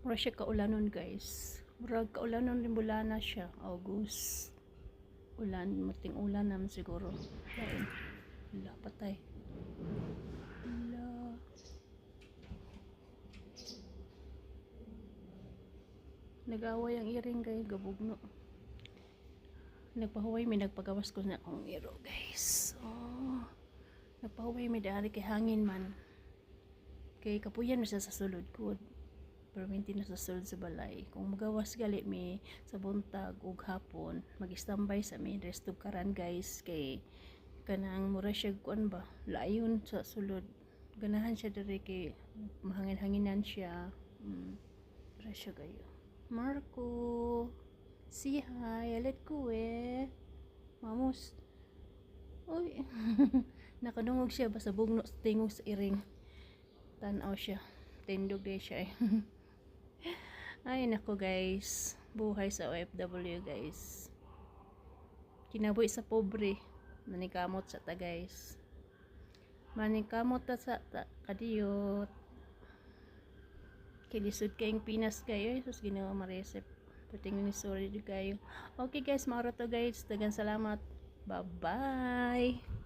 Mura siya kaulanon guys. Mura kaulanon din bulana siya. August. Ulan, mating ulan naman siguro. Lain. Wala, patay. Wala. Nag-away ang iring guys, gabugno. Nagpahuway may nagpagawas ko na akong iro guys. Oh. Nagpahuway may dahil kay hangin man. Kay kapuyan na siya sa sulod ko. Pero minti na sa sulod sa balay. Kung magawas gali mi sa buntag ug hapon, mag-standby sa mi resto karan guys kay kanang mura siya kuan ba layon sa sulod. Ganahan siya diri kay mahangin-hanginan siya. Mura siya gayo. Marco, say hi, let ko Mamos. Uy. Nakadungog siya basta bugno sa tingog sa iring. Tanaw siya. Tindog din siya Ay nako guys, buhay sa OFW guys. Kinabuhi sa pobre, manikamot sa ta guys. Manikamot ta sa ta kadiyot. Kilisod kayong Pinas kayo, sus ginawa ma-receipt. Patingin ni sorry kayo. Okay guys, mauro to guys. Dagan salamat. Bye bye.